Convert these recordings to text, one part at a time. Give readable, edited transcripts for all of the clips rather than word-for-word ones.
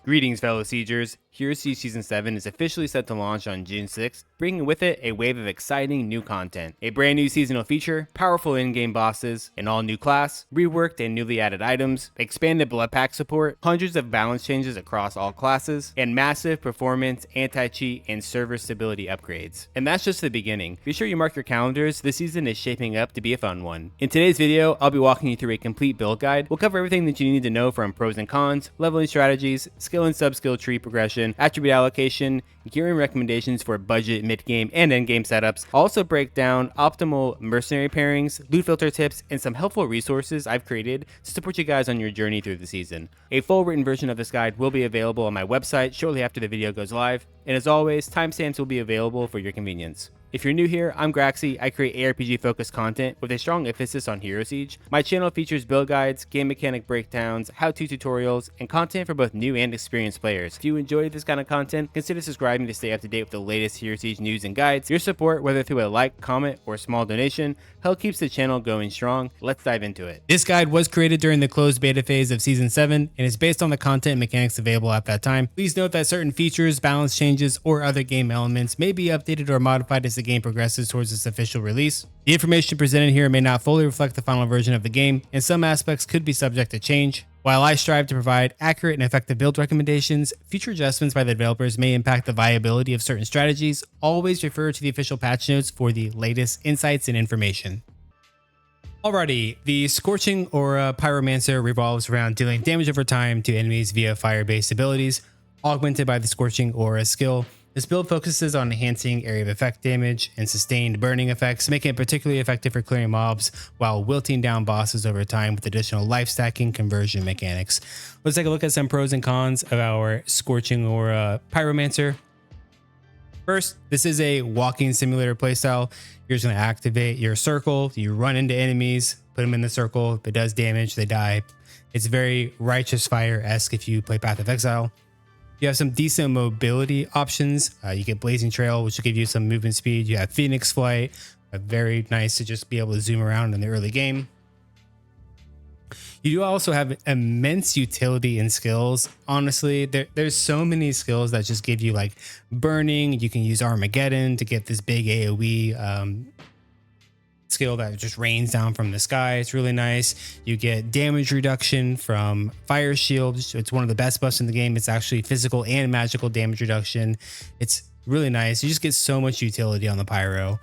Greetings, fellow Siegers. Hero Siege Season 7 is officially set to launch on June 6th, bringing with it a wave of exciting new content. A brand new seasonal feature, powerful in-game bosses, an all-new class, reworked and newly added items, expanded blood pack support, hundreds of balance changes across all classes, and massive performance, anti-cheat, and server stability upgrades. And that's just the beginning. Be sure you mark your calendars, this season is shaping up to be a fun one. In today's video, I'll be walking you through a complete build guide. We'll cover everything that you need to know from pros and cons, leveling strategies, skill and sub-skill tree progression, attribute allocation, gearing recommendations for budget, mid-game, and end-game setups. I'll also break down optimal mercenary pairings, loot filter tips, and some helpful resources I've created to support you guys on your journey through the season. A full written version of this guide will be available on my website shortly after the video goes live, and as always, timestamps will be available for your convenience. If you're new here, I'm Graxy. I create ARPG-focused content with a strong emphasis on Hero Siege. My channel features build guides, game mechanic breakdowns, how-to tutorials, and content for both new and experienced players. If you enjoy this kind of content, consider subscribing to stay up to date with the latest Hero Siege news and guides. Your support, whether through a like, comment, or small donation, help keeps the channel going strong. Let's dive into it. This guide was created during the closed beta phase of Season 7 and is based on the content and mechanics available at that time. Please note that certain features, balance changes, or other game elements may be updated or modified as the game progresses towards its official release. The information presented here may not fully reflect the final version of the game, and some aspects could be subject to change. While I strive to provide accurate and effective build recommendations, future adjustments by the developers may impact the viability of certain strategies. Always refer to the official patch notes for the latest insights and information. Alrighty, the Scorching Aura Pyromancer revolves around dealing damage over time to enemies via fire-based abilities, augmented by the Scorching Aura skill. This build focuses on enhancing area of effect damage and sustained burning effects, making it particularly effective for clearing mobs while wilting down bosses over time with additional life stacking conversion mechanics. Let's take a look at some pros and cons of our Scorching Aura Pyromancer. First, this is a walking simulator playstyle. You're just going to activate your circle, you run into enemies, put them in the circle. If it does damage, they die. It's very Righteous Fire-esque if you play Path of Exile. You have some decent mobility options. You get Blazing Trail, which will give you some movement speed. You have Phoenix Flight, very nice to just be able to zoom around in the early game. You do also have immense utility and skills. Honestly, there's so many skills that just give you like burning. You can use Armageddon to get this big AoE skill that just rains down from the sky. It's really nice. You get damage reduction from Fire Shield. It's one of the best buffs in the game. It's actually physical and magical damage reduction. It's really nice. You just get so much utility on the Pyro.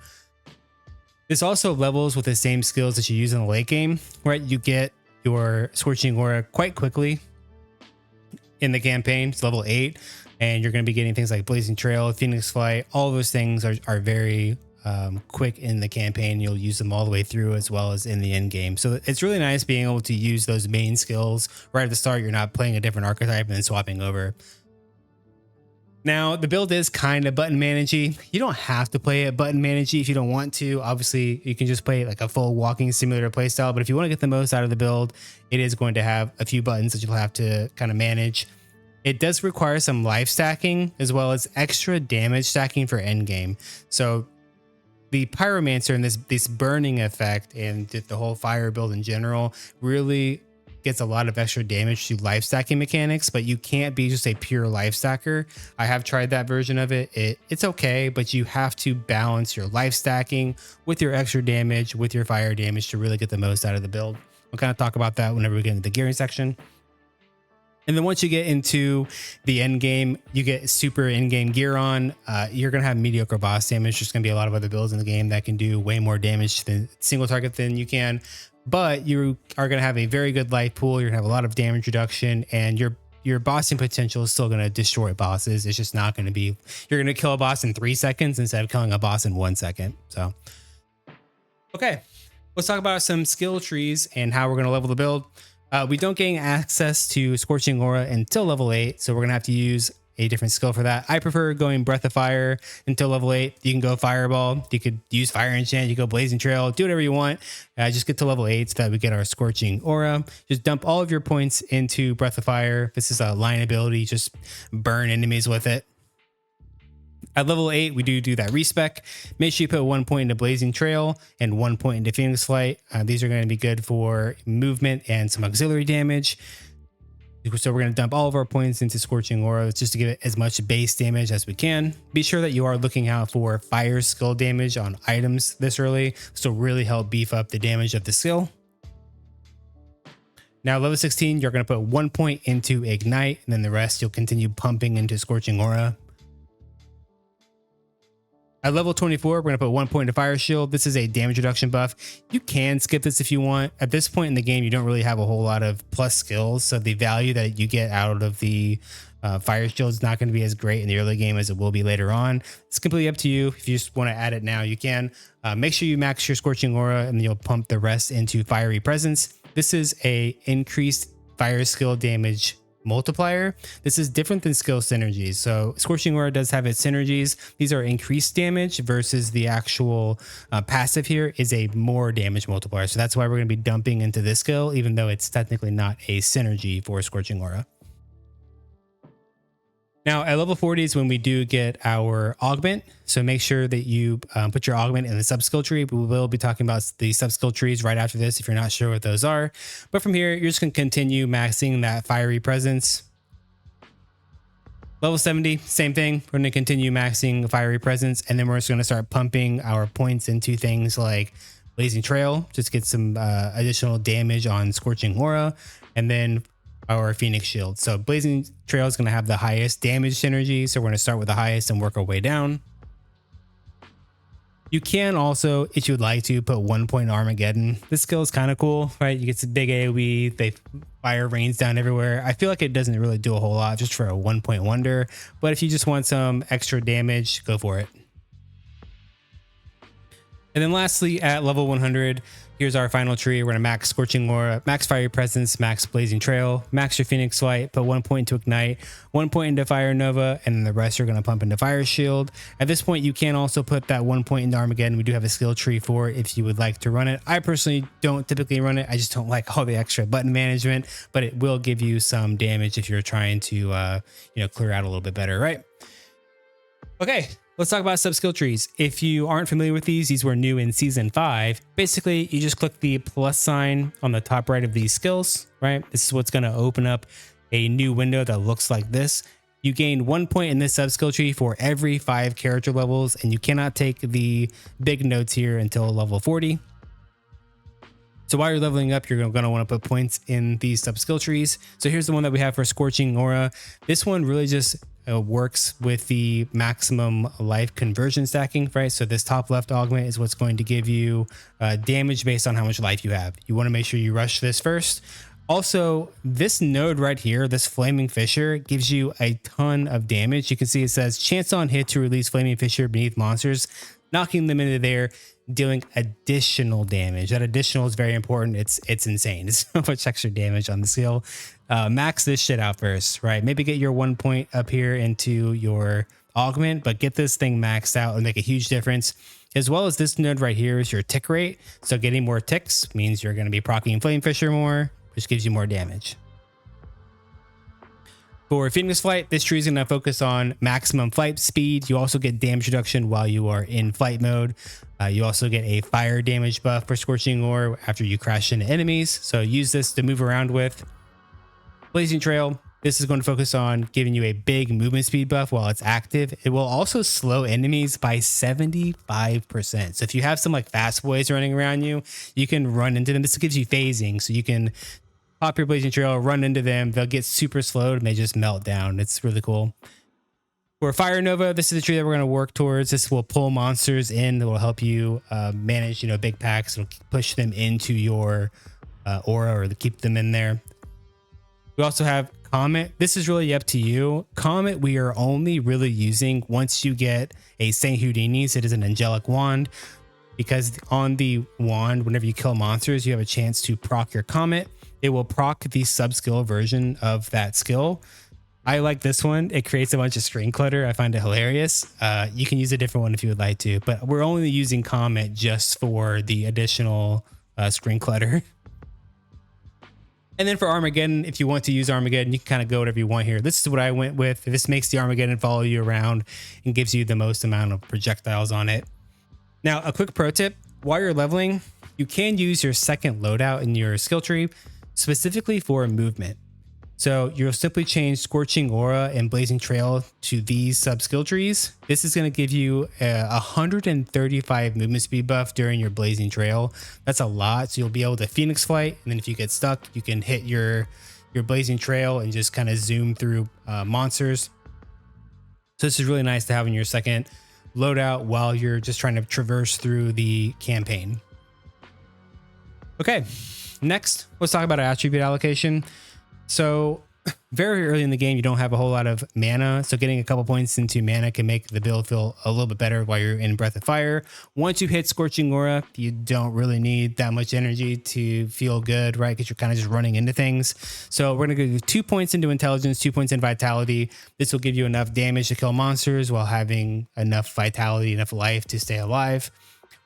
This also levels with the same skills that you use in the late game, right? You get your Scorching Aura quite quickly in the campaign. It's level 8, and you're going to be getting things like Blazing Trail, Phoenix Flight. All those things are very quick in the campaign. You'll use them all the way through as well as in the end game. So it's really nice being able to use those main skills right at the start. You're not playing a different archetype and then swapping over. Now, the build is kind of button managey. You don't have to play it button managey if you don't want to. Obviously, you can just play like a full walking simulator playstyle, but if you want to get the most out of the build, it is going to have a few buttons that you'll have to kind of manage. It does require some life stacking as well as extra damage stacking for endgame. So the Pyromancer and this burning effect and the whole fire build in general really gets a lot of extra damage to life stacking mechanics, but you can't be just a pure life stacker. I have tried that version of it. It's okay, but you have to balance your life stacking with your extra damage, with your fire damage to really get the most out of the build. We'll kind of talk about that whenever we get into the gearing section. And then once you get into the end game, you get super in-game gear on. You're going to have mediocre boss damage. There's going to be a lot of other builds in the game that can do way more damage than single target than you can. But you are going to have a very good life pool. You're going to have a lot of damage reduction, and your bossing potential is still going to destroy bosses. It's just not going to be, you're going to kill a boss in 3 seconds instead of killing a boss in 1 second. So, okay, let's talk about some skill trees and how we're going to level the build. We don't gain access to Scorching Aura until level 8, so we're going to have to use a different skill for that. I prefer going Breath of Fire until level 8. You can go Fireball, you could use Fire Enchant, you go Blazing Trail, do whatever you want. Just get to level 8 so that we get our Scorching Aura. Just dump all of your points into Breath of Fire. This is a line ability, just burn enemies with it. At level 8, we do that respec. Make sure you put 1 point into Blazing Trail and 1 point into Phoenix Flight. These are going to be good for movement and some auxiliary damage. So we're going to dump all of our points into Scorching Aura just to give it as much base damage as we can. Be sure that you are looking out for fire skill damage on items this early, so really help beef up the damage of the skill. Now level 16, you're going to put 1 point into Ignite, and then the rest you'll continue pumping into Scorching Aura. At level 24, we're going to put 1 point into Fire Shield. This is a damage reduction buff. You can skip this if you want. At this point in the game, you don't really have a whole lot of plus skills, so the value that you get out of the Fire Shield is not going to be as great in the early game as it will be later on. It's completely up to you. If you just want to add it now, you can. Make sure you max your Scorching Aura, and then you'll pump the rest into Fiery Presence. This is a increased fire skill damage multiplier. This is different than skill synergies. So Scorching Aura does have its synergies. These are increased damage versus the actual passive here is a more damage multiplier. So that's why we're going to be dumping into this skill, even though it's technically not a synergy for Scorching Aura. Now at level 40 is when we do get our augment. So make sure that you put your augment in the sub skill tree. We will be talking about the sub skill trees right after this if you're not sure what those are. But from here, you're just going to continue maxing that fiery presence. Level 70, same thing. We're going to continue maxing fiery presence, and then we're just going to start pumping our points into things like Blazing Trail, just get some additional damage on Scorching Aura, and then our Phoenix Shield. So Blazing Trail is going to have the highest damage synergy. So we're going to start with the highest and work our way down. You can also, if you would like to, put 1 point in Armageddon. This skill is kind of cool, right? You get some big AoE, they fire rains down everywhere. I feel like it doesn't really do a whole lot just for a 1 point wonder. But if you just want some extra damage, go for it. And then lastly, at level 100, here's our final tree. We're going to max Scorching Aura, max Fiery Presence, max Blazing Trail, max your Phoenix Flight, put 1 point into Ignite, 1 point into Fire Nova, and then the rest you're going to pump into Fire Shield. At this point, you can also put that 1 point into Armageddon. We do have a skill tree for it if you would like to run it. I personally don't typically run it. I just don't like all the extra button management, but it will give you some damage if you're trying to clear out a little bit better, right? Okay. Let's talk about sub-skill trees. If you aren't familiar with these were new in Season 5. Basically, you just click the plus sign on the top right of these skills, right? This is what's going to open up a new window that looks like this. You gain 1 point in this sub-skill tree for every 5 character levels, and you cannot take the big notes here until level 40. So while you're leveling up, you're going to want to put points in these sub-skill trees. So here's the one that we have for Scorching Aura. This one really just works with the maximum life conversion stacking, right? So this top left augment is what's going to give you damage based on how much life you have. You want to make sure you rush this first. Also, this node right here, this Flaming Fissure, gives you a ton of damage. You can see it says chance on hit to release Flaming Fissure beneath monsters, knocking them into there, dealing additional damage. That additional is very important. It's insane. It's so much extra damage on the skill. Max this shit out first, right? Maybe get your 1 point up here into your augment, but get this thing maxed out and make a huge difference. As well as this node right here is your tick rate. So getting more ticks means you're going to be proccing Flame Fissure more, which gives you more damage. For Phoenix Flight, this tree is going to focus on maximum flight speed. You also get damage reduction while you are in flight mode. You also get a fire damage buff for Scorching Aura after you crash into enemies. So use this to move around with. Blazing Trail, this is going to focus on giving you a big movement speed buff while it's active. It will also slow enemies by 75%. So if you have some like fast boys running around you, you can run into them. This gives you phasing. So you can pop your Blazing Trail, run into them. They'll get super slowed and they just melt down. It's really cool. For Fire Nova, this is the tree that we're going to work towards. This will pull monsters in. That will help you manage, big packs. It'll push them into your aura or keep them in there. We also have Comet. This is really up to you. Comet, we are only really using once you get a Saint Houdini's. It is an angelic wand, because on the wand, whenever you kill monsters, you have a chance to proc your Comet. It will proc the sub-skill version of that skill. I like this one. It creates a bunch of screen clutter. I find it hilarious. You can use a different one if you would like to, but we're only using Comet just for the additional screen clutter. And then for Armageddon, if you want to use Armageddon, you can kind of go whatever you want here. This is what I went with. This makes the Armageddon follow you around and gives you the most amount of projectiles on it. Now, a quick pro tip. While you're leveling, you can use your second loadout in your skill tree specifically for movement. So you'll simply change Scorching Aura and Blazing Trail to these sub skill trees. This is going to give you a 135 movement speed buff during your Blazing Trail. That's a lot. So you'll be able to Phoenix Flight, and then if you get stuck, you can hit your Blazing Trail and just kind of zoom through monsters. So this is really nice to have in your second loadout while you're just trying to traverse through the campaign. Okay, next, let's talk about attribute allocation. So very early in the game, you don't have a whole lot of mana. So getting a couple points into mana can make the build feel a little bit better while you're in Breath of Fire. Once you hit Scorching Aura, you don't really need that much energy to feel good, right? Because you're kind of just running into things. So we're going to go 2 points into Intelligence, 2 points in Vitality. This will give you enough damage to kill monsters while having enough Vitality, enough life to stay alive.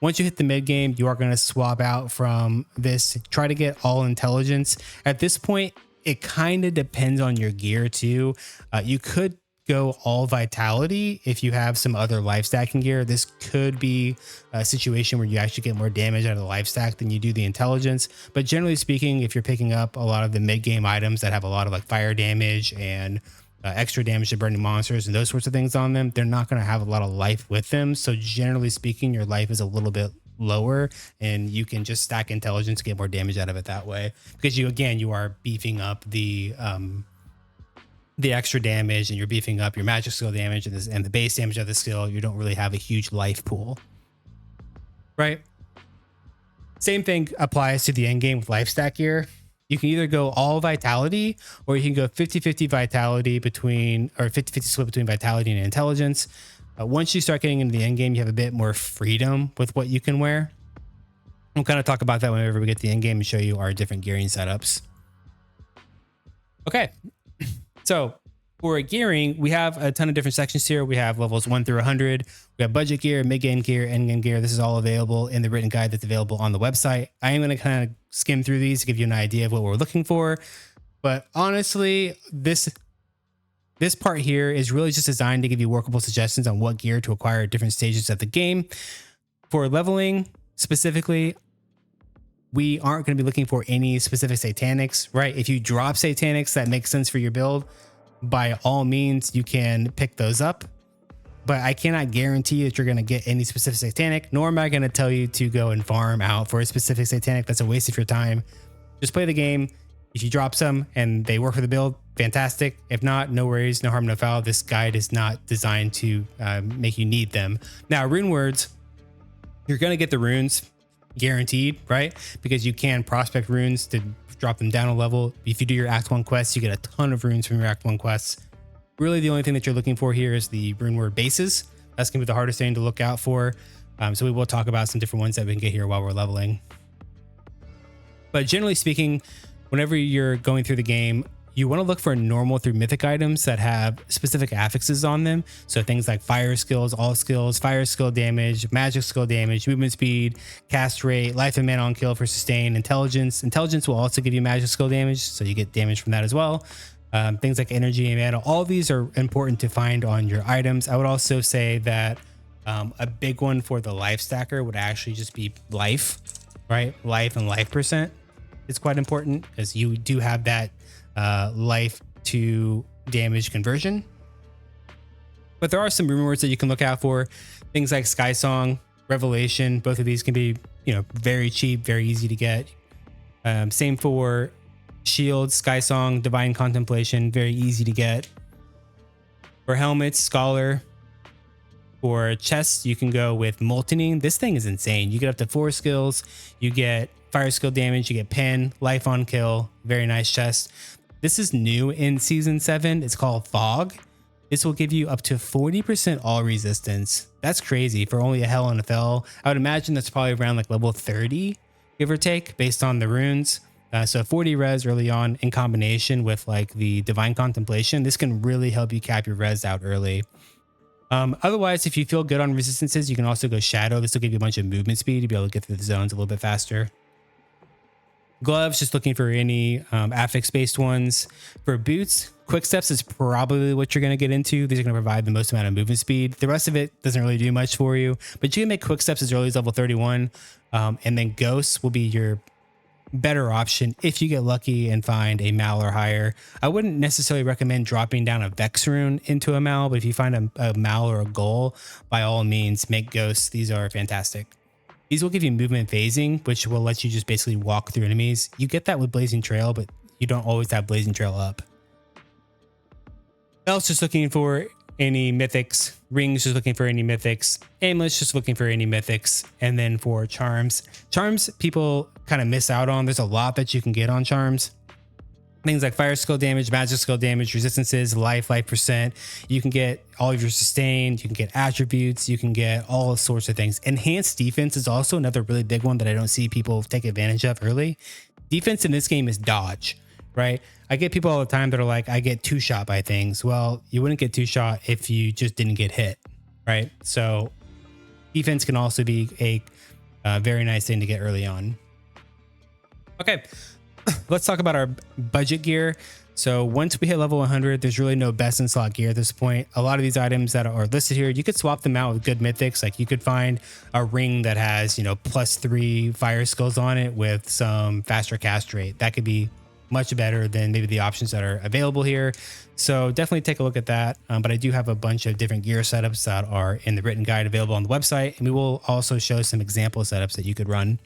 Once you hit the mid game, you are going to swap out from this. Try to get all Intelligence. At this point, it kind of depends on your gear too. You could go all Vitality if you have some other life stacking gear. This could be a situation where you actually get more damage out of the life stack than you do the Intelligence. But generally speaking, if you're picking up a lot of the mid game items that have a lot of like fire damage and extra damage to burning monsters and those sorts of things on them, they're not going to have a lot of life with them. So generally speaking, your life is a little bit lower, and you can just stack Intelligence to get more damage out of it that way, because you are beefing up the extra damage, and you're beefing up your magic skill damage and the base damage of the skill. You don't really have a huge life pool, right? Same thing applies to the end game with life stack gear. You can either go all Vitality, or you can go 50-50 Vitality between, or 50-50 split between Vitality and Intelligence. Once you start getting into the end game, you have a bit more freedom with what you can wear. We'll kind of talk about that whenever we get to the end game and show you our different gearing setups. Okay, so for gearing, we have a ton of different sections here. We have levels 1 through 100. We have budget gear, mid-game gear, end-game gear. This is all available in the written guide that's available on the website. I am going to kind of skim through these to give you an idea of what we're looking for. But honestly, this part here is really just designed to give you workable suggestions on what gear to acquire at different stages of the game. For leveling specifically, we aren't going to be looking for any specific satanics, right? If you drop satanics that make sense for your build, by all means, you can pick those up. But I cannot guarantee that you're going to get any specific satanic, nor am I going to tell you to go and farm out for a specific satanic. That's a waste of your time. Just play the game. If you drop some and they work for the build, fantastic. If not, no worries, no harm, no foul. This guide is not designed to make you need them. Now, rune words, you're going to get the runes guaranteed, right? Because you can prospect runes to drop them down a level. If you do your Act 1 quests, you get a ton of runes from your Act 1 quests. Really, the only thing that you're looking for here is the rune word bases. That's going to be the hardest thing to look out for. So we will talk about some different ones that we can get here while we're leveling. But generally speaking, whenever you're going through the game, you want to look for normal through mythic items that have specific affixes on them. So things like fire skills, all skills, fire skill damage, magic skill damage, movement speed, cast rate, life and mana on kill for sustain, intelligence. Intelligence will also give you magic skill damage, so you get damage from that as well. Things like energy and mana, all these are important to find on your items. I would also say that a big one for the life stacker would actually just be life, right? Life and life percent is quite important, because you do have that life to damage conversion. But there are some rune words that you can look out for. Things like Sky Song, Revelation. Both of these can be, very cheap, very easy to get. Same for Shield, Sky Song, Divine Contemplation, very easy to get. For helmets, Scholar. For chests, you can go with Moltening. This thing is insane. You get up to 4 skills. You get fire skill damage. You get pen, life on kill. Very nice chest. This is new in Season 7. It's called Fog. This will give you up to 40% all resistance. That's crazy for only a Hell and a Fel. I would imagine that's probably around like level 30, give or take, based on the runes. So 40 res early on in combination with like the Divine Contemplation. This can really help you cap your res out early. Otherwise, if you feel good on resistances, you can also go Shadow. This will give you a bunch of movement speed to be able to get through the zones a little bit faster. Gloves, just looking for any affix-based ones. For boots, Quick Steps is probably what you're going to get into. These are going to provide the most amount of movement speed. The rest of it doesn't really do much for you, but you can make Quick Steps as early as level 31. And then Ghosts will be your better option if you get lucky and find a Mal or higher. I wouldn't necessarily recommend dropping down a Vex rune into a Mal, but if you find a Mal or a Goal, by all means, make ghosts. These are fantastic. These will give you movement phasing, which will let you just basically walk through enemies. You get that with Blazing Trail, but you don't always have Blazing Trail up. Belt's just looking for any mythics. Rings just looking for any mythics. Amulets just looking for any mythics. And then for charms, people kind of miss out on. There's a lot that you can get on charms. Things like fire skill damage, magic skill damage, resistances, life percent. You can get all of your sustained, you can get attributes, you can get all sorts of things. Enhanced defense is also another really big one that I don't see people take advantage of early. Defense in this game is dodge, right? I get people all the time that are like, I get 2-shot by things. Well, you wouldn't get 2-shot if you just didn't get hit, right? So defense can also be a very nice thing to get early on. Okay. Let's talk about our budget gear. So once we hit level 100, there's really no best in slot gear at this point. A lot of these items that are listed here, you could swap them out with good mythics. Like you could find a ring that has, +3 fire skills on it with some faster cast rate. That could be much better than maybe the options that are available here. So definitely take a look at that. But I do have a bunch of different gear setups that are in the written guide available on the website. And we will also show some example setups that you could run.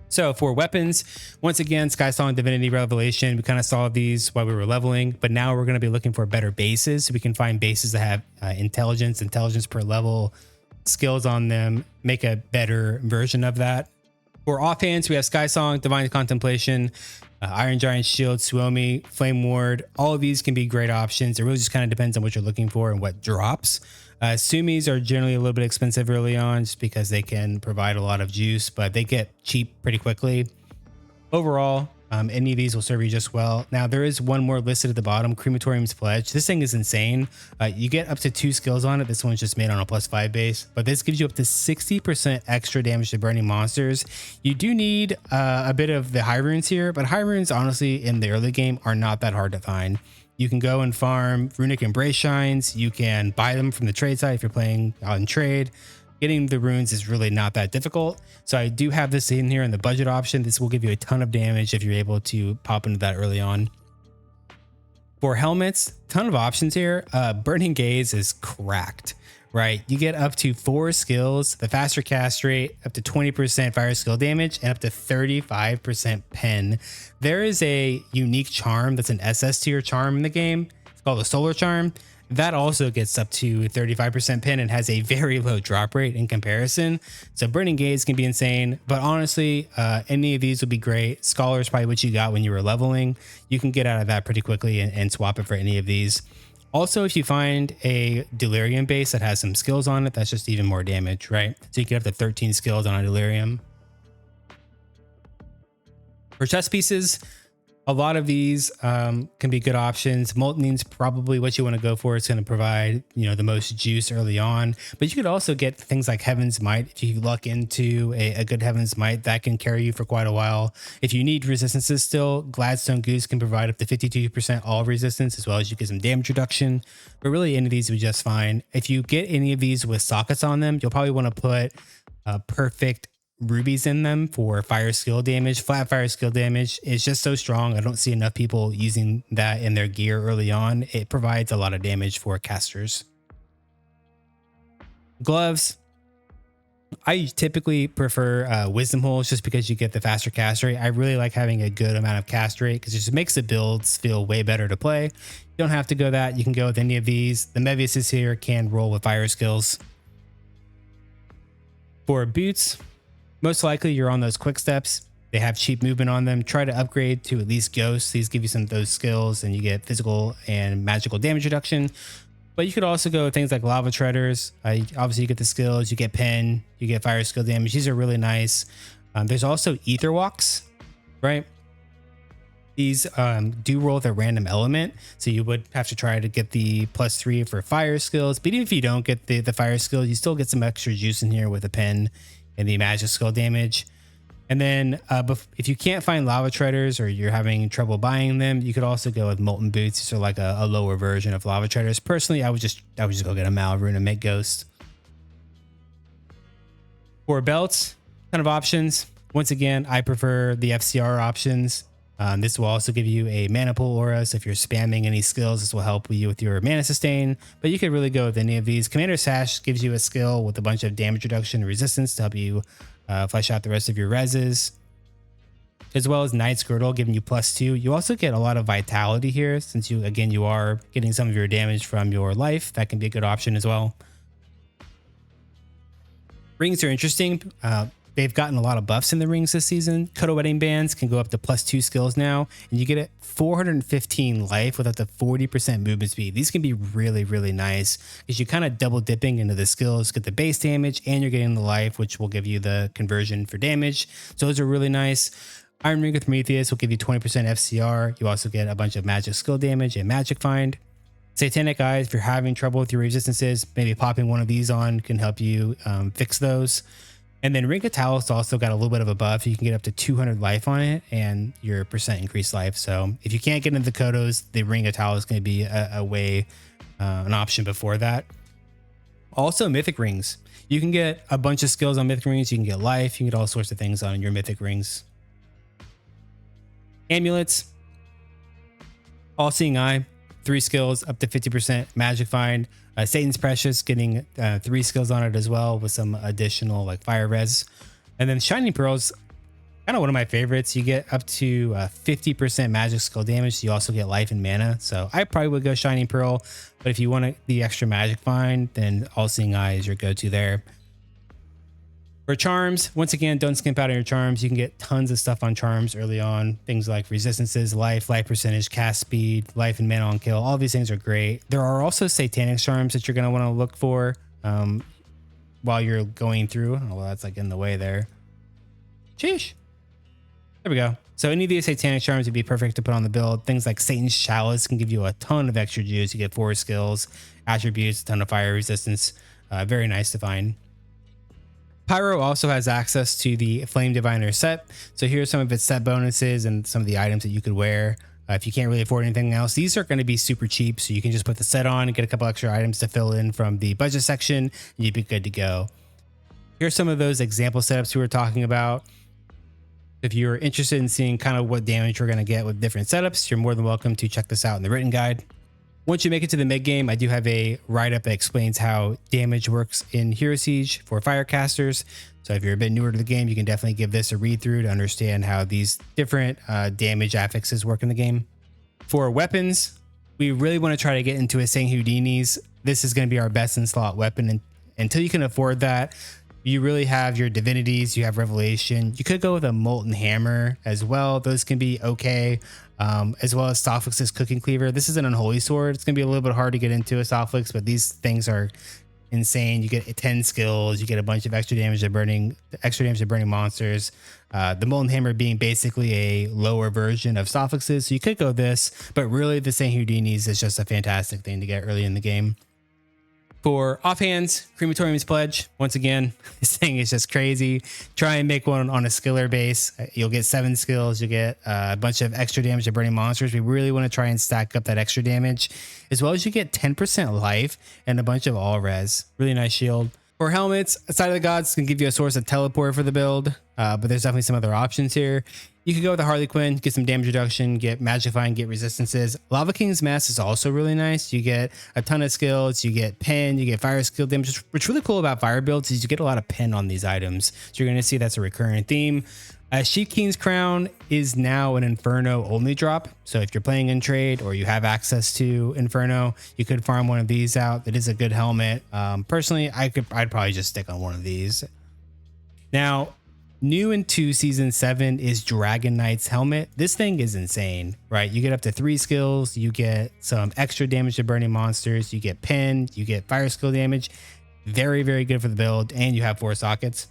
So for weapons, once again, Skysong, Divinity, Revelation, we kind of saw these while we were leveling, but now we're going to be looking for better bases. So we can find bases that have intelligence per level, skills on them, make a better version of that. For offhands, we have Skysong, Divine Contemplation, Iron Giant Shield, Suomi, Flame Ward. All of these can be great options. It really just kind of depends on what you're looking for and what drops. Sumis are generally a little bit expensive early on just because they can provide a lot of juice, but they get cheap pretty quickly. Overall, any of these will serve you just well. Now, there is one more listed at the bottom, Crematorium's Pledge. This thing is insane. You get up to 2 skills on it. This one's just made on a +5 base, but this gives you up to 60% extra damage to burning monsters. You do need a bit of the high runes here, but high runes, honestly, in the early game are not that hard to find. You can go and farm Runic Embrace Shines. You can buy them from the trade site if you're playing out in trade. Getting the runes is really not that difficult. So I do have this in here in the budget option. This will give you a ton of damage if you're able to pop into that early on. For helmets, ton of options here. Burning Gaze is cracked, right? You get up to 4 skills, the faster cast rate, up to 20% fire skill damage, and up to 35% pen. There is a unique charm that's an SS tier charm in the game. It's called a Solar Charm. That also gets up to 35% pen and has a very low drop rate in comparison. So Burning Gaze can be insane, but honestly, any of these would be great. Scholar is probably what you got when you were leveling. You can get out of that pretty quickly and swap it for any of these. Also, if you find a Delirium base that has some skills on it, that's just even more damage, right? So you get up to 13 skills on a Delirium. For chest pieces, a lot of these can be good options. Moltening's probably what you want to go for. It's going to provide, the most juice early on. But you could also get things like Heaven's Might. If you luck into a good Heaven's Might, that can carry you for quite a while. If you need resistances still, Gladstone Goose can provide up to 52% all resistance, as well as you get some damage reduction. But really, any of these would be just fine. If you get any of these with sockets on them, you'll probably want to put perfect rubies in them for fire skill damage. Flat fire skill damage is just so strong. I don't see enough people using that in their gear early on. It provides a lot of damage for casters. Gloves, I typically prefer wisdom holes just because you get the faster cast rate. I really like having a good amount of cast rate because it just makes the builds feel way better to play. You don't have to go that. You can go with any of these. The Meviuses here can roll with fire skills. For boots, most likely you're on those quick steps. They have cheap movement on them. Try to upgrade to at least ghosts. These give you some of those skills and you get physical and magical damage reduction. But you could also go with things like lava treaders. Obviously you get the skills, you get pen, you get fire skill damage. These are really nice. There's also ether walks, right? These do roll with a random element. So you would have to try to get the +3 for fire skills. But even if you don't get the fire skills, you still get some extra juice in here with a pen and the magic skill damage. And then if you can't find lava treaders or you're having trouble buying them, you could also go with molten boots. These are like a lower version of lava treaders. Personally, I would just go get a Mal rune and make ghosts. For belts, ton of options. Once again, I prefer the FCR options. This will also give you a mana pool aura, so if you're spamming any skills, this will help you with your mana sustain, but you could really go with any of these. Commander Sash gives you a skill with a bunch of damage reduction and resistance to help you flesh out the rest of your reses, as well as Knight's Girdle giving you +2. You also get a lot of vitality here, since you are getting some of your damage from your life. That can be a good option as well. Rings are interesting. They've gotten a lot of buffs in the rings this season. Kodo Wedding Bands can go up to +2 skills now, and you get it 415 life with up to 40% movement speed. These can be really, really nice because you're kind of double dipping into the skills, get the base damage, and you're getting the life, which will give you the conversion for damage. So those are really nice. Iron Ring with Prometheus will give you 20% FCR. You also get a bunch of magic skill damage and magic find. Satanic Eyes, if you're having trouble with your resistances, maybe popping one of these on can help you fix those. And then Ring of Talos also got a little bit of a buff. You can get up to 200 life on it and your % increased life. So if you can't get into the Kodos, the Ring of Talos is going to be an option before that. Also, Mythic Rings. You can get a bunch of skills on Mythic Rings. You can get life. You can get all sorts of things on your Mythic Rings. Amulets. All Seeing Eye. 3 skills, up to 50% magic find. Satan's Precious getting 3 skills on it as well with some additional like fire res. And then Shining Pearls, kind of one of my favorites. You get up to 50% magic skill damage. You also get life and mana. So I probably would go Shining Pearl, but if you want the extra magic find, then All Seeing Eye is your go-to there. For charms, once again, don't skimp out on your charms. You can get tons of stuff on charms early on. Things like resistances, life percentage, cast speed, life and mana on kill. All these things are great. There are also satanic charms that you're going to want to look for while you're going through. Oh, well, that's like in the way there. Sheesh. There we go. So any of these satanic charms would be perfect to put on the build. Things like Satan's Chalice can give you a ton of extra juice. You get 4 skills, attributes, a ton of fire resistance. Very nice to find. Pyro also has access to the Flame Diviner set. So here's some of its set bonuses and some of the items that you could wear. If you can't really afford anything else, these are going to be super cheap. So you can just put the set on and get a couple extra items to fill in from the budget section, and you'd be good to go. Here's some of those example setups we were talking about. If you're interested in seeing kind of what damage we're going to get with different setups, you're more than welcome to check this out in the written guide. Once you make it to the mid game, I do have a write-up that explains how damage works in Hero Siege for Firecasters. So if you're a bit newer to the game, you can definitely give this a read through to understand how these different damage affixes work in the game. For weapons, we really want to try to get into a Saint Houdini's. This is going to be our best in slot weapon. And until you can afford that, you really have your divinities, you have Revelation. You could go with a Molten Hammer as well. Those can be okay. As well as Sophlix's Cooking Cleaver. This is an Unholy Sword. It's going to be a little bit hard to get into a Sophlix, but these things are insane. You get 10 skills. You get a bunch of extra damage to burning monsters. The Molten Hammer being basically a lower version of Sophlix's. So you could go this, but really the Saint Houdini's is just a fantastic thing to get early in the game. For offhands, Crematorium's Pledge. Once again, this thing is just crazy. Try and make one on a skiller base. You'll get 7 skills. You'll get a bunch of extra damage to burning monsters. We really want to try and stack up that extra damage, as well as you get 10% life and a bunch of all res. Really nice shield. For helmets, Side of the Gods can give you a source of teleport for the build, but there's definitely some other options here. You could go with the Harley Quinn, get some damage reduction, get Magifying, get resistances. Lava King's Mask is also really nice. You get a ton of skills, you get pen, you get fire skill damage. What's really cool about fire builds is you get a lot of pen on these items. So you're going to see that's a recurring theme. Sheep King's Crown is now an Inferno only drop. So if you're playing in trade or you have access to Inferno, you could farm one of these out. It is a good helmet. Personally, I'd probably just stick on one of these. Now, new into Season 7 is Dragon Knight's helmet. This thing is insane, right? You get up to 3 skills. You get some extra damage to burning monsters. You get pen. You get fire skill damage. Very, very good for the build. And you have 4 sockets.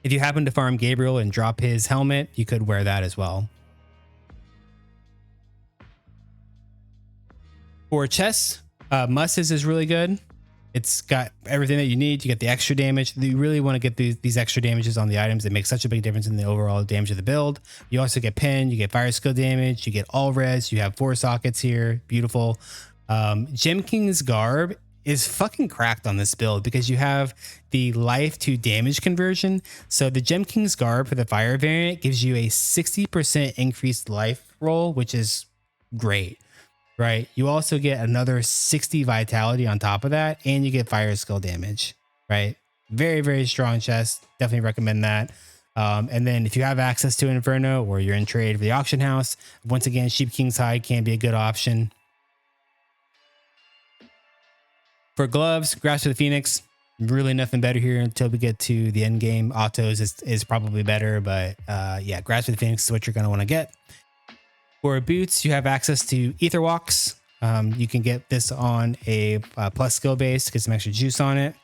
If you happen to farm Gabriel and drop his helmet, you could wear that as well. For chests, Mus's is really good. It's got everything that you need. You get the extra damage. You really want to get these extra damages on the items. It makes such a big difference in the overall damage of the build. You also get pen, you get fire skill damage, you get all res, you have 4 sockets here. Beautiful. Gem King's Garb is fucking cracked on this build because you have the life to damage conversion. So the Gem King's Garb for the fire variant gives you a 60% increased life roll, which is great, right? You also get another 60 vitality on top of that, and you get fire skill damage, right? Very, very strong chest. Definitely recommend that. And then if you have access to Inferno or you're in trade for the auction house, once again, Sheep King's Hide can be a good option. For gloves, Grasp of the Phoenix, really nothing better here until we get to the end game. Autos is probably better, but yeah, Grasp of the Phoenix is what you're going to want to get. For boots, you have access to Ether Walks. You can get this on a plus skill base to get some extra juice on it.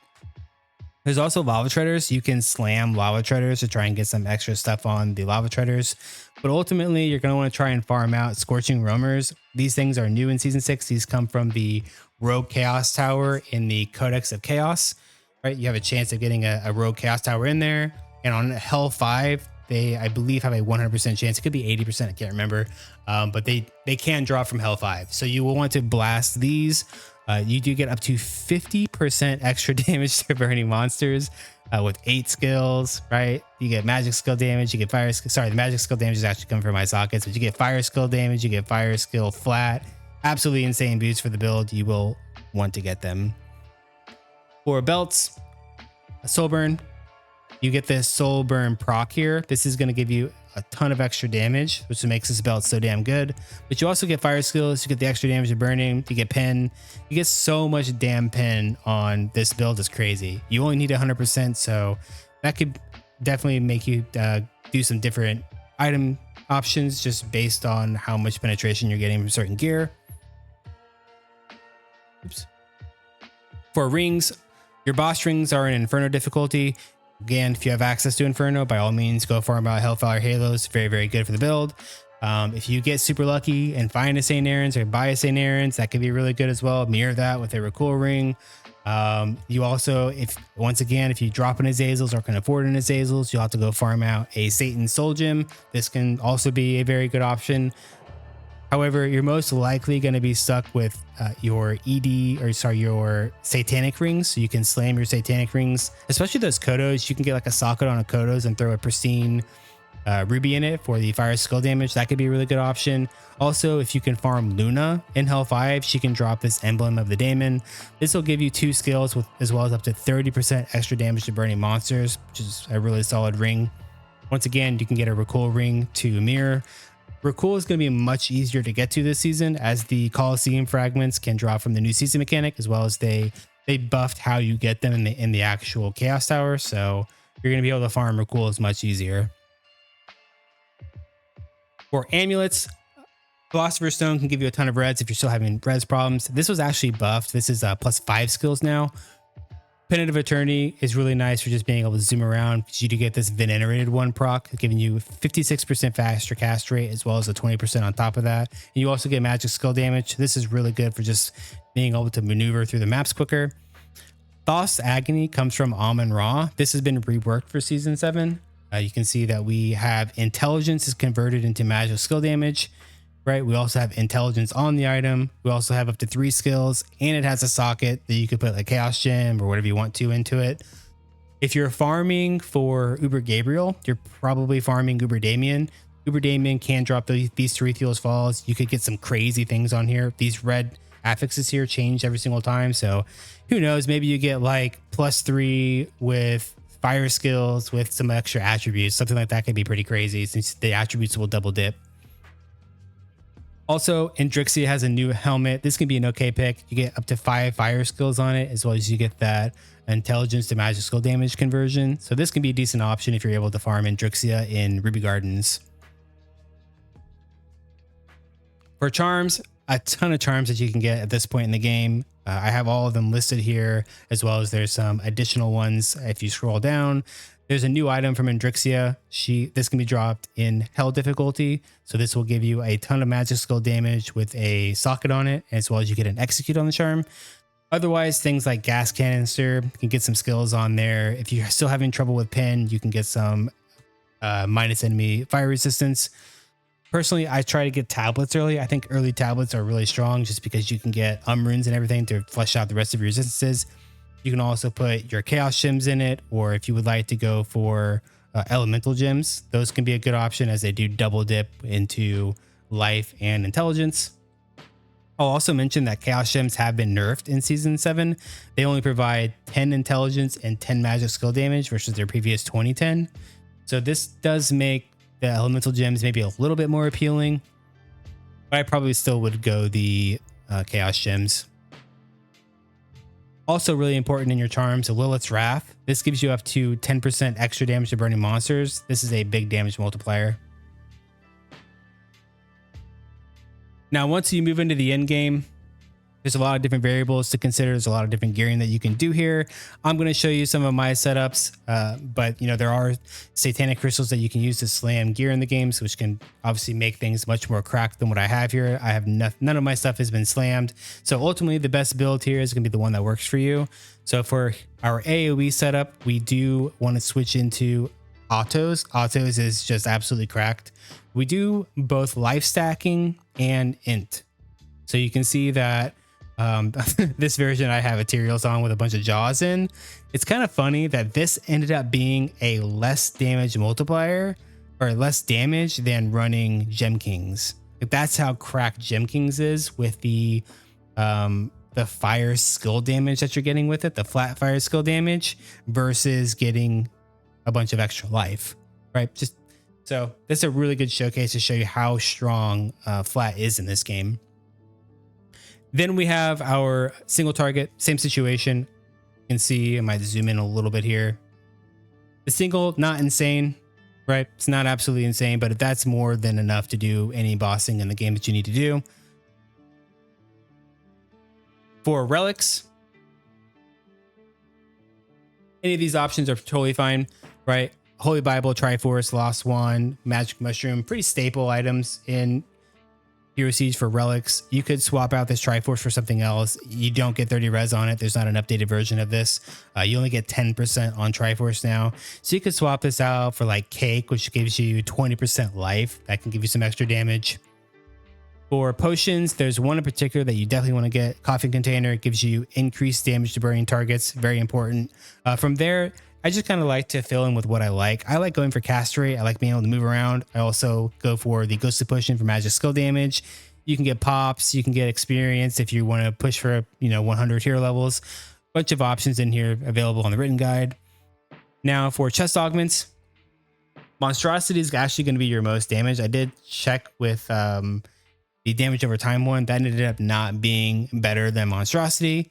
There's also Lava Treaders. You can slam Lava Treaders to try and get some extra stuff on the Lava Treaders. But ultimately, you're going to want to try and farm out Scorching Roamers. These things are new in Season 6. These come from the Rogue Chaos Tower in the Codex of Chaos, right? You have a chance of getting a Rogue Chaos Tower in there. And on Hell 5, they, I believe, have a 100% chance. It could be 80%, I can't remember. But they can draw from Hell 5. So you will want to blast these. You do get up to 50% extra damage to burning monsters with 8 skills, right? You get magic skill damage, you get fire skill. Sorry, the magic skill damage is actually coming from my sockets, but you get fire skill damage, you get fire skill flat. Absolutely insane boots for the build. You will want to get them. For belts, a soul burn. You get this soul burn proc here. This is going to give you a ton of extra damage, which makes this belt so damn good. But you also get fire skills. You get the extra damage of burning. You get pen. You get so much damn pen on this build. It's crazy. You only need 100%, so that could definitely make you do some different item options just based on how much penetration you're getting from certain gear. Oops. For rings, your boss rings are in Inferno difficulty. Again, if you have access to Inferno, by all means, go farm out Hellfire Halos. Very, very good for the build. If you get super lucky and find a St. Aaron's or buy a St. Aaron's, that could be really good as well. Mirror that with a Recool ring. You also, once again, if you drop an Azazels or can afford an Azazels, you'll have to go farm out a Satan's Soul Gem. This can also be a very good option. However, you're most likely going to be stuck with your your satanic rings. So you can slam your satanic rings, especially those Kodos. You can get like a socket on a Kodos and throw a pristine ruby in it for the fire skill damage. That could be a really good option. Also, if you can farm Luna in Hell 5, she can drop this Emblem of the Daemon. This will give you 2 skills as well as up to 30% extra damage to burning monsters, which is a really solid ring. Once again, you can get a Recool ring to mirror. Recool is going to be much easier to get to this season, as the Coliseum fragments can drop from the new season mechanic, as well as they buffed how you get them in the actual Chaos Tower. So you're going to be able to farm Recool is much easier. For amulets, Philosopher's Stone can give you a ton of reds if you're still having res problems. This was actually buffed. This is plus 5 skills now. Pendant of Eternity is really nice for just being able to zoom around, because you do get this Venerated one proc, giving you 56% faster cast rate, as well as a 20% on top of that. And you also get magic skill damage. This is really good for just being able to maneuver through the maps quicker. Thos Agony comes from Amon-Ra. This has been reworked for Season 7. You can see that we have Intelligence is converted into magic skill damage. Right, we also have intelligence on the item. We also have up to 3 skills, and it has a socket that you could put like Chaos Gem or whatever you want to into it. If you're farming for Uber Gabriel, you're probably farming Uber Damien. Uber Damien can drop these 3 Theos Falls. You could get some crazy things on here. These red affixes here change every single time, so who knows? Maybe you get like +3 with fire skills with some extra attributes. Something like that could be pretty crazy, since the attributes will double dip. Also, Endrixia has a new helmet. This can be an okay pick. You get up to 5 fire skills on it, as well as you get that intelligence to magic skill damage conversion. So this can be a decent option if you're able to farm Endrixia in Ruby Gardens. For charms, a ton of charms that you can get at this point in the game. I have all of them listed here, as well as there's some additional ones if you scroll down. There's a new item from Endrixia. This can be dropped in Hell difficulty. So this will give you a ton of magic skill damage with a socket on it, as well as you get an execute on the charm. Otherwise, things like Gas Canister, you can get some skills on there. If you're still having trouble with pen, you can get some minus enemy fire resistance. Personally, I try to get tablets early. I think early tablets are really strong just because you can get runes and everything to flesh out the rest of your resistances. You can also put your chaos gems in it, or if you would like to go for elemental gems, those can be a good option as they do double dip into life and intelligence. I'll also mention that chaos gems have been nerfed in season 7. They only provide 10 intelligence and 10 magic skill damage versus their previous 2010. So this does make the elemental gems maybe a little bit more appealing, but I probably still would go the chaos gems. Also really important in your charms, Lilith's Wrath. This gives you up to 10% extra damage to burning monsters. This is a big damage multiplier. Now, once you move into the end game, there's a lot of different variables to consider. There's a lot of different gearing that you can do here. I'm going to show you some of my setups, but you know, there are satanic crystals that you can use to slam gear in the games, which can obviously make things much more cracked than what I have here. I have none of my stuff has been slammed. So ultimately the best build here is going to be the one that works for you. So for our AoE setup, we do want to switch into autos. Autos is just absolutely cracked. We do both life stacking and int. So you can see that this version I have Ethereals on with a bunch of jaws in. It's kind of funny that this ended up being a less damage multiplier or less damage than running Gem Kings. Like, that's how cracked Gem Kings is with the fire skill damage that you're getting with it, the flat fire skill damage versus getting a bunch of extra life, right? Just so this is a really good showcase to show you how strong flat is in this game. Then we have our single target, same situation. You can see, I might zoom in a little bit here. The single, not insane, right? It's not absolutely insane, but that's more than enough to do any bossing in the game that you need to do. For relics, any of these options are totally fine, right? Holy Bible, Triforce, Lost Wand, Magic Mushroom, pretty staple items in Hero Siege for relics. You could swap out this Triforce for something else. You don't get 30 res on it. There's not an updated version of this. You only get 10% on Triforce now. So you could swap this out for like Cake, which gives you 20% life. That can give you some extra damage. For potions, there's one in particular that you definitely want to get. Coffin Container. It gives you increased damage to burning targets. Very important. From there, I just kind of like to fill in with what I like. I like going for cast rate. I like being able to move around. I also go for the Ghostly Potion for magic skill damage. You can get pops. You can get experience if you want to push for 100 hero levels. Bunch of options in here available on the written guide. Now for chest augments, Monstrosity is actually going to be your most damage. I did check with the damage over time one. That ended up not being better than Monstrosity.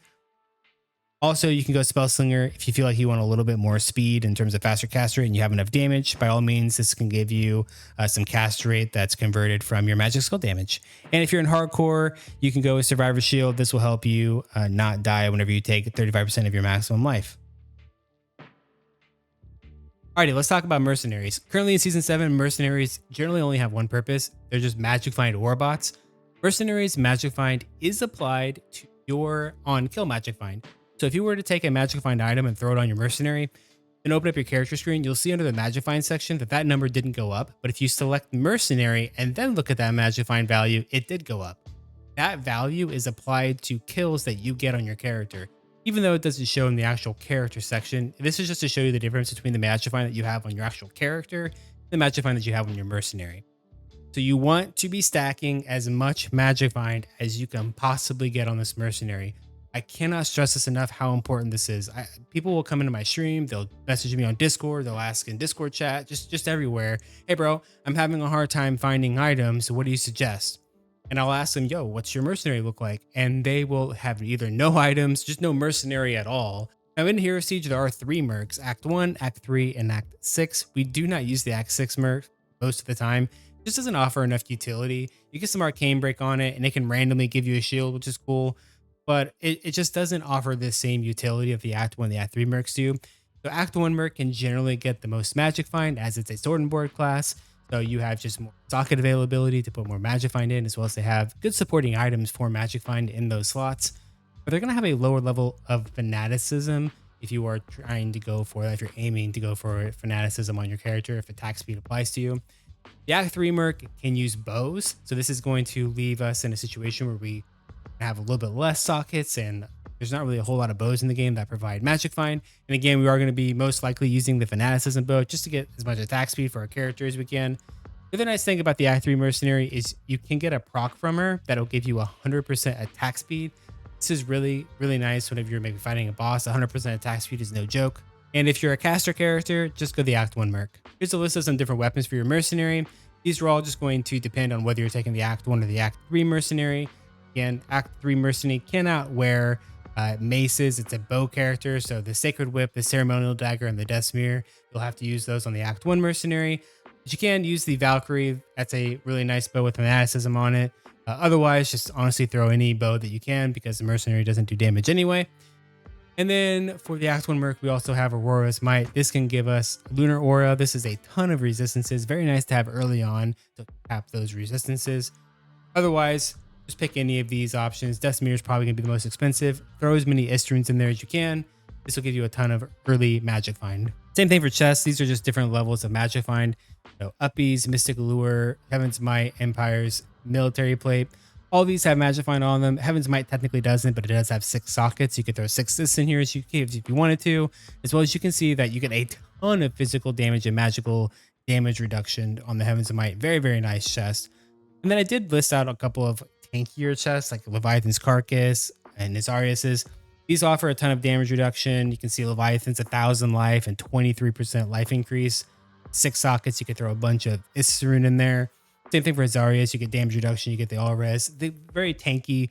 Also, you can go Spellslinger if you feel like you want a little bit more speed in terms of faster cast rate and you have enough damage. By all means, this can give you some cast rate that's converted from your magic skill damage. And if you're in hardcore, you can go with Survivor Shield. This will help you not die whenever you take 35% of your maximum life. Alrighty, let's talk about Mercenaries. Currently in Season 7, Mercenaries generally only have one purpose. They're just Magic Find Warbots. Mercenaries Magic Find is applied to your on-kill Magic Find. So if you were to take a Magic Find item and throw it on your Mercenary and open up your character screen, you'll see under the Magic Find section that number didn't go up. But if you select Mercenary and then look at that Magic Find value, it did go up. That value is applied to kills that you get on your character. Even though it doesn't show in the actual character section, this is just to show you the difference between the Magic Find that you have on your actual character and the Magic Find that you have on your Mercenary. So you want to be stacking as much Magic Find as you can possibly get on this Mercenary. I cannot stress this enough how important this is. People will come into my stream, they'll message me on Discord, they'll ask in Discord chat, just everywhere. Hey bro, I'm having a hard time finding items. What do you suggest? And I'll ask them, yo, what's your Mercenary look like? And they will have either no items, just no Mercenary at all. Now in Hero Siege, there are 3 mercs, Act 1, Act 3, and Act 6. We do not use the Act 6 merc most of the time. It just doesn't offer enough utility. You get some Arcane Break on it and it can randomly give you a shield, which is cool. But it just doesn't offer the same utility of the Act 1 and the Act 3 mercs do. So Act 1 merc can generally get the most Magic Find as it's a sword and board class. So you have just more socket availability to put more Magic Find in, as well as they have good supporting items for Magic Find in those slots. But they're going to have a lower level of fanaticism if you are trying to go for that, if you're aiming to go for fanaticism on your character, if attack speed applies to you. The Act 3 Merc can use bows, so this is going to leave us in a situation where we have a little bit less sockets, and there's not really a whole lot of bows in the game that provide magic find. And again, we are going to be most likely using the Fanaticism bow just to get as much attack speed for our character as we can. The other nice thing about the Act 3 Mercenary is you can get a proc from her that'll give you 100% attack speed. This is really, really nice whenever you're maybe fighting a boss. 100% attack speed is no joke. And if you're a caster character, just go the Act 1 Merc. Here's a list of some different weapons for your Mercenary. These are all just going to depend on whether you're taking the Act 1 or the Act 3 Mercenary. Again, Act 3 Mercenary cannot wear maces. It's a bow character, so the Sacred Whip, the Ceremonial Dagger, and the Death Smear, you'll have to use those on the Act 1 Mercenary. But you can use the Valkyrie. That's a really nice bow with Fanaticism on it. Otherwise, just honestly throw any bow that you can because the Mercenary doesn't do damage anyway. And then for the Act 1 Merc, we also have Aurora's Might. This can give us Lunar Aura. This is a ton of resistances. Very nice to have early on to tap those resistances. Otherwise, just pick any of these options. Death Smear is probably going to be the most expensive. Throw as many Istrunes in there as you can. This will give you a ton of early magic find. Same thing for chests. These are just different levels of magic find. So Uppies, Mystic Allure, Heaven's Might, Empires, Military Plate. All these have magic find on them. Heaven's Might technically doesn't, but it does have 6 sockets. You could throw 6 discs in here if you wanted to. As well as you can see that you get a ton of physical damage and magical damage reduction on the Heaven's Might. Very, very nice chest. And then I did list out a couple of tankier chests like Leviathan's Carcass and Nazarius's. These offer a ton of damage reduction. You can see Leviathan's 1,000 life and 23% life increase. 6 sockets, you could throw a bunch of Isrune in there. Same thing for Azarius, you get damage reduction, you get the all res. The very tanky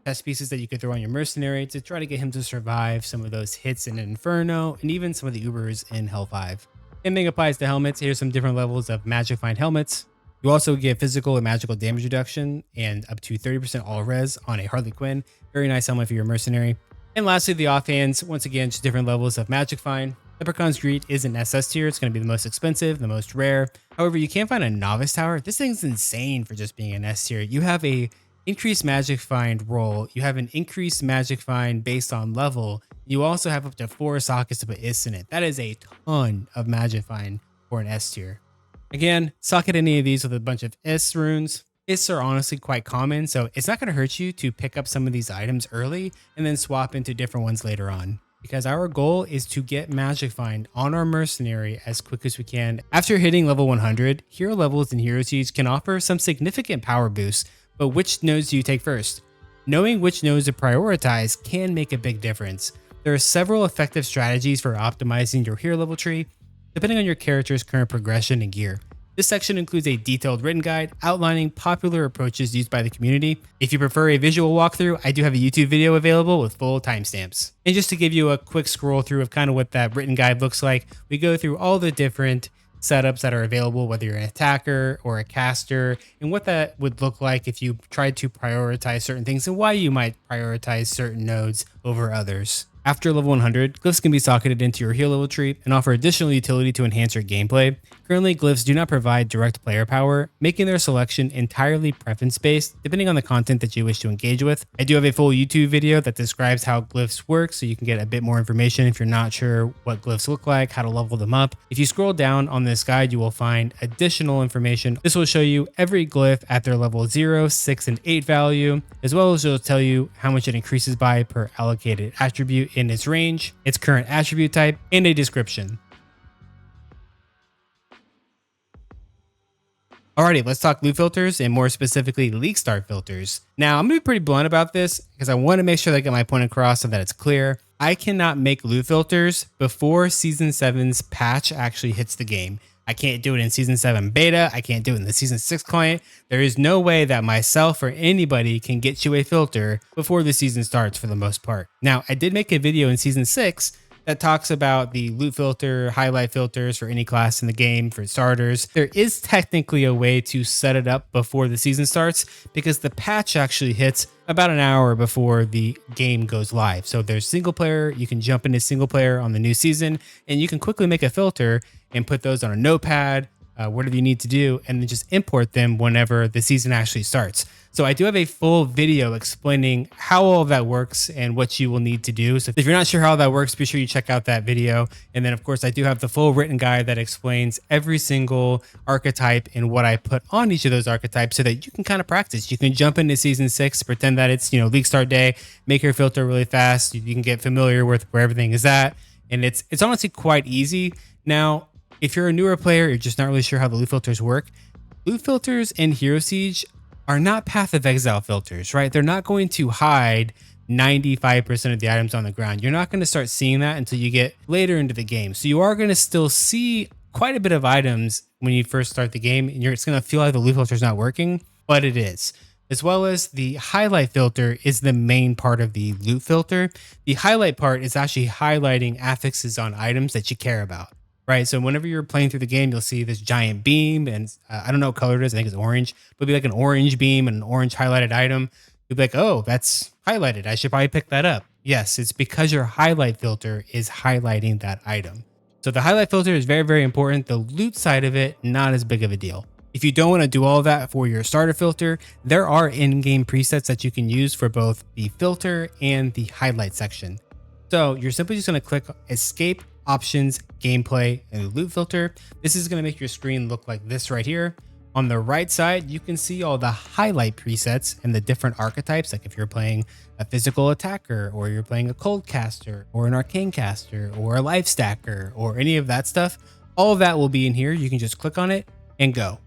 chest pieces that you could throw on your Mercenary to try to get him to survive some of those hits in Inferno and even some of the Ubers in Hell 5. Same thing applies to helmets. Here's some different levels of Magic Find helmets. You also get physical and magical damage reduction and up to 30% all res on a Harley Quinn. Very nice helmet for your Mercenary. And lastly, the offhands. Once again, just different levels of Magic Find. Leprechaun's Greed is an SS tier. It's going to be the most expensive, the most rare. However, you can't find a Novice Tower. This thing's insane for just being an S tier. You have a increased Magic Find roll. You have an increased Magic Find based on level. You also have up to 4 sockets to put Is in it. That is a ton of Magic Find for an S tier. Again, socket any of these with a bunch of Is runes. Is are honestly quite common, so it's not going to hurt you to pick up some of these items early and then swap into different ones later on. Because our goal is to get Magic Find on our Mercenary as quick as we can. After hitting level 100, hero levels and hero seeds can offer some significant power boosts, but which nodes do you take first? Knowing which nodes to prioritize can make a big difference. There are several effective strategies for optimizing your hero level tree, depending on your character's current progression and gear. This section includes a detailed written guide outlining popular approaches used by the community. If you prefer a visual walkthrough, I do have a YouTube video available with full timestamps. And just to give you a quick scroll through of kind of what that written guide looks like, we go through all the different setups that are available, whether you're an attacker or a caster, and what that would look like if you tried to prioritize certain things and why you might prioritize certain nodes over others. After level 100, glyphs can be socketed into your hero level tree and offer additional utility to enhance your gameplay. Currently, glyphs do not provide direct player power, making their selection entirely preference-based, depending on the content that you wish to engage with. I do have a full YouTube video that describes how glyphs work, so you can get a bit more information if you're not sure what glyphs look like, how to level them up. If you scroll down on this guide, you will find additional information. This will show you every glyph at their level 0, 6, and 8 value, as well as it'll tell you how much it increases by per allocated attribute in its range, its current attribute type, and a description. Alrighty, let's talk loot filters and more specifically league start filters. Now, I'm going to be pretty blunt about this because I want to make sure that I get my point across so that it's clear. I cannot make loot filters before Season 7's patch actually hits the game. I can't do it in Season 7 beta. I can't do it in the Season 6 client. There is no way that myself or anybody can get you a filter before the season starts for the most part. Now, I did make a video in Season 6 that talks about the loot filter, highlight filters for any class in the game for starters. There is technically a way to set it up before the season starts because the patch actually hits about an hour before the game goes live. So there's single player, you can jump into single player on the new season and you can quickly make a filter and put those on a notepad whatever you need to do, and then just import them whenever the season actually starts. So I do have a full video explaining how all of that works and what you will need to do. So if you're not sure how that works, be sure you check out that video. And then of course I do have the full written guide that explains every single archetype and what I put on each of those archetypes so that you can kind of practice. You can jump into season 6, pretend that it's, league start day, make your filter really fast. You can get familiar with where everything is at. And it's honestly quite easy. Now, if you're a newer player, you're just not really sure how the loot filters work. Loot filters in Hero Siege are not Path of Exile filters, right? They're not going to hide 95% of the items on the ground. You're not going to start seeing that until you get later into the game. So you are going to still see quite a bit of items when you first start the game, and it's going to feel like the loot filter is not working, but it is. As well as the highlight filter is the main part of the loot filter. The highlight part is actually highlighting affixes on items that you care about. Right, so whenever you're playing through the game, you'll see this giant beam, and I don't know what color it is. I think it's orange, but it'll be like an orange beam and an orange highlighted item. You'll be like, oh, that's highlighted. I should probably pick that up. Yes, it's because your highlight filter is highlighting that item. So the highlight filter is very, very important. The loot side of it, not as big of a deal. If you don't want to do all of that for your starter filter, there are in-game presets that you can use for both the filter and the highlight section. So you're simply just going to click Escape, Options, Gameplay, and Loot Filter. This is going to make your screen look like this right here. On the right side, you can see all the highlight presets and the different archetypes. Like if you're playing a physical attacker, or you're playing a cold caster, or an arcane caster, or a life stacker, or any of that stuff, all of that will be in here. You can just click on it and go,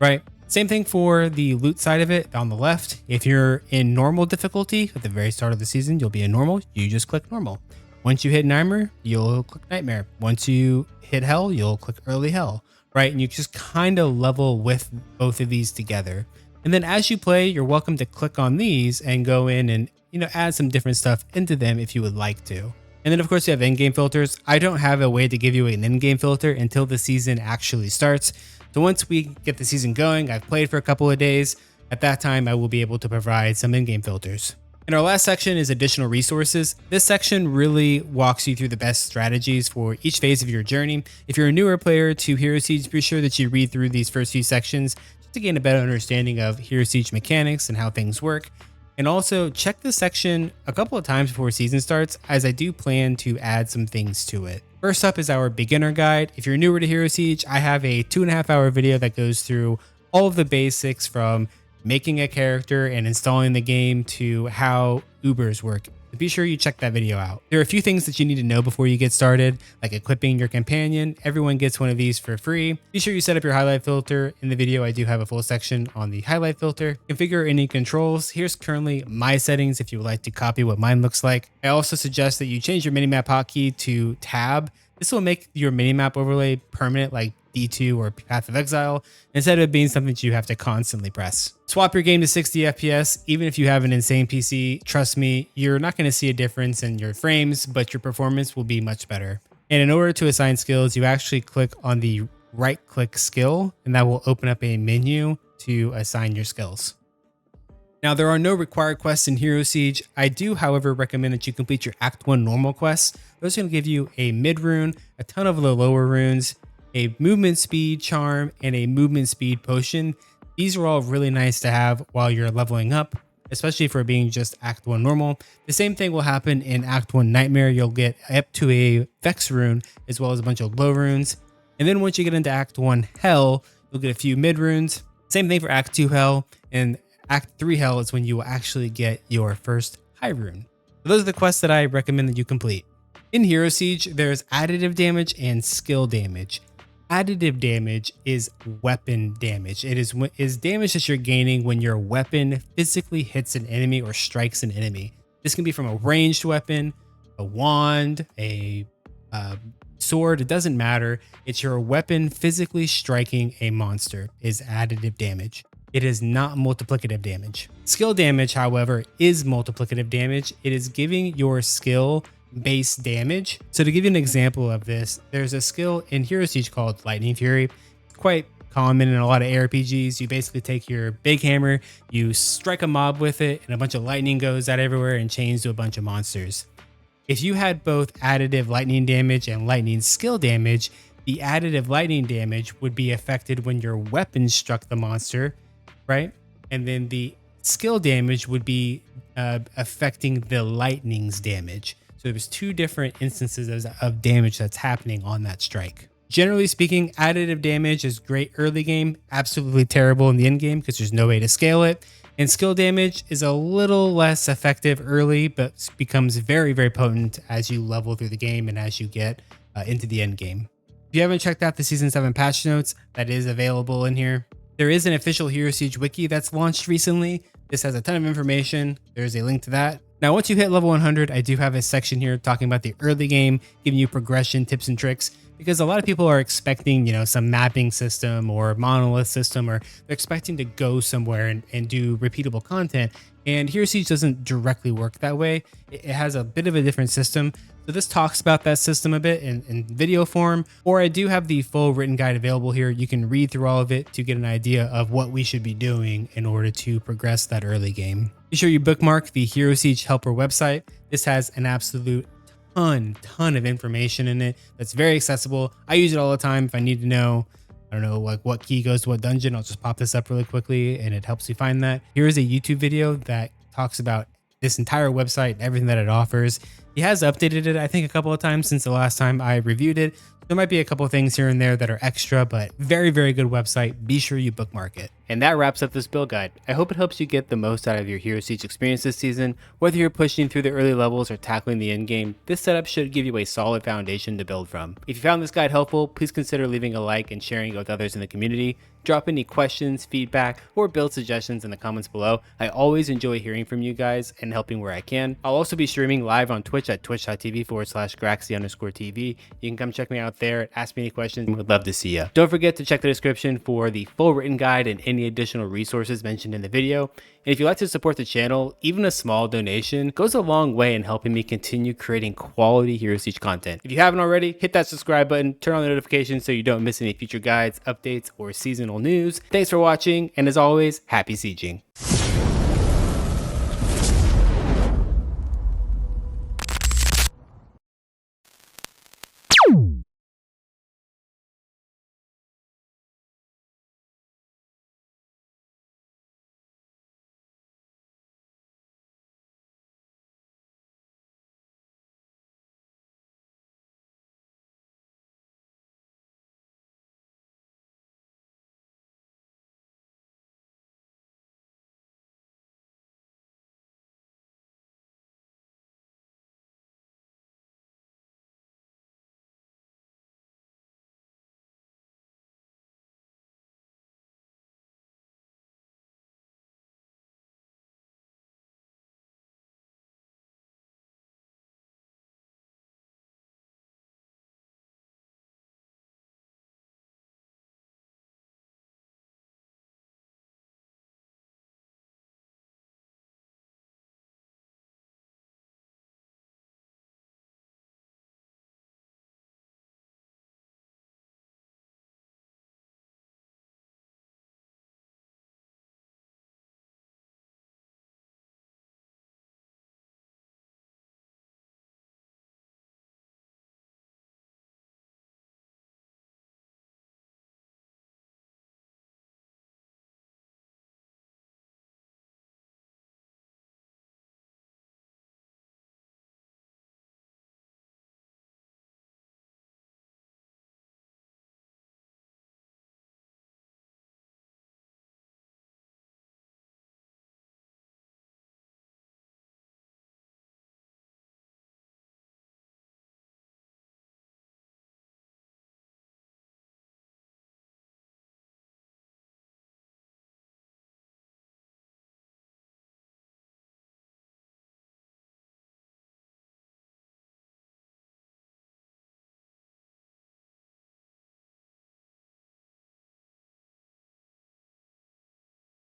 right? Same thing for the loot side of it on the left. If you're in normal difficulty at the very start of the season, you'll be in normal. You just click normal. Once you hit Nightmare, you'll click Nightmare. Once you hit Hell, you'll click Early Hell, right? And you just kind of level with both of these together. And then as you play, you're welcome to click on these and go in and, add some different stuff into them if you would like to. And then of course you have in-game filters. I don't have a way to give you an in-game filter until the season actually starts. So once we get the season going, I've played for a couple of days. At that time, I will be able to provide some in-game filters. And our last section is additional resources. This section really walks you through the best strategies for each phase of your journey. If you're a newer player to Hero Siege, be sure that you read through these first few sections just to gain a better understanding of Hero Siege mechanics and how things work. And also check this section a couple of times before season starts, as I do plan to add some things to it. First up is our beginner guide. If you're newer to Hero Siege, I have a 2.5-hour video that goes through all of the basics from making a character and installing the game to how Ubers work. Be sure you check that video out. There are a few things that you need to know before you get started, like equipping your companion. Everyone gets one of these for free. Be sure you set up your highlight filter. In the video, I do have a full section on the highlight filter. Configure any controls. Here's currently my settings if you would like to copy what mine looks like. I also suggest that you change your minimap hotkey to tab. This will make your minimap overlay permanent, like D2 or Path of Exile, instead of it being something that you have to constantly press. Swap your game to 60 FPS. Even if you have an insane PC, trust me, you're not going to see a difference in your frames, but your performance will be much better. And in order to assign skills, you actually click on the right click skill, and that will open up a menu to assign your skills. Now, there are no required quests in Hero Siege. I do, however, recommend that you complete your Act 1 normal quests. Those are going to give you a mid rune, a ton of the lower runes, a movement speed charm, and a movement speed potion. These are all really nice to have while you're leveling up, especially for being just Act 1 normal. The same thing will happen in Act 1 Nightmare. You'll get up to a Vex rune, as well as a bunch of low runes. And then once you get into Act 1 Hell, you'll get a few mid runes. Same thing for Act 2 Hell, and Act 3 Hell is when you will actually get your first high rune. So those are the quests that I recommend that you complete. In Hero Siege, there's additive damage and skill damage. Additive damage is weapon damage. It is damage that you're gaining when your weapon physically hits an enemy or strikes an enemy. This can be from a ranged weapon, a wand, a sword. It doesn't matter. It's your weapon physically striking a monster is additive damage. It is not multiplicative damage. Skill damage, however, is multiplicative damage. It is giving your skill base damage. So to give you an example of this, there's a skill in Hero Siege called Lightning Fury. It's quite common in a lot of ARPGs. You basically take your big hammer, you strike a mob with it, and a bunch of lightning goes out everywhere and chains to a bunch of monsters. If you had both additive lightning damage and lightning skill damage, The additive lightning damage would be affected when your weapon struck the monster, right? And then the skill damage would be affecting the lightning's damage. So there's two different instances of damage that's happening on that strike. Generally speaking, additive damage is great early game, absolutely terrible in the end game because there's no way to scale it. And skill damage is a little less effective early, but becomes very, very potent as you level through the game and as you get into the end game. If you haven't checked out the Season 7 patch notes, that is available in here. There is an official Hero Siege wiki that's launched recently. This has a ton of information. There's a link to that. Now, once you hit level 100, I do have a section here talking about the early game, giving you progression tips and tricks, because a lot of people are expecting, some mapping system or monolith system, or they're expecting to go somewhere and do repeatable content. And Hero Siege doesn't directly work that way. It has a bit of a different system. So this talks about that system a bit in video form, or I do have the full written guide available here. You can read through all of it to get an idea of what we should be doing in order to progress that early game. Be sure you bookmark the Hero Siege helper website. This has an absolute ton of information in it that's very accessible. I use it all the time if I need to know, I don't know, like what key goes to what dungeon. I'll just pop this up really quickly and it helps you find that. Here is a YouTube video that talks about this entire website and everything that it offers. He has updated it, I think, a couple of times since the last time I reviewed it. There might be a couple of things here and there that are extra, but very, very good website. Be sure you bookmark it. And that wraps up this build guide. I hope it helps you get the most out of your Hero Siege experience this season. Whether you're pushing through the early levels or tackling the end game, this setup should give you a solid foundation to build from. If you found this guide helpful, please consider leaving a like and sharing it with others in the community. Drop any questions, feedback, or build suggestions in the comments below. I always enjoy hearing from you guys and helping where I can. I'll also be streaming live on Twitch at twitch.tv/Graxy_TV. You can come check me out there, ask me any questions. Would love to see you. Don't forget to check the description for the full written guide and any additional resources mentioned in the video. And if you'd like to support the channel, even a small donation goes a long way in helping me continue creating quality Hero Siege content. If you haven't already, hit that subscribe button, turn on the notifications so you don't miss any future guides, updates, or seasonal news. Thanks for watching, and as always, happy sieging.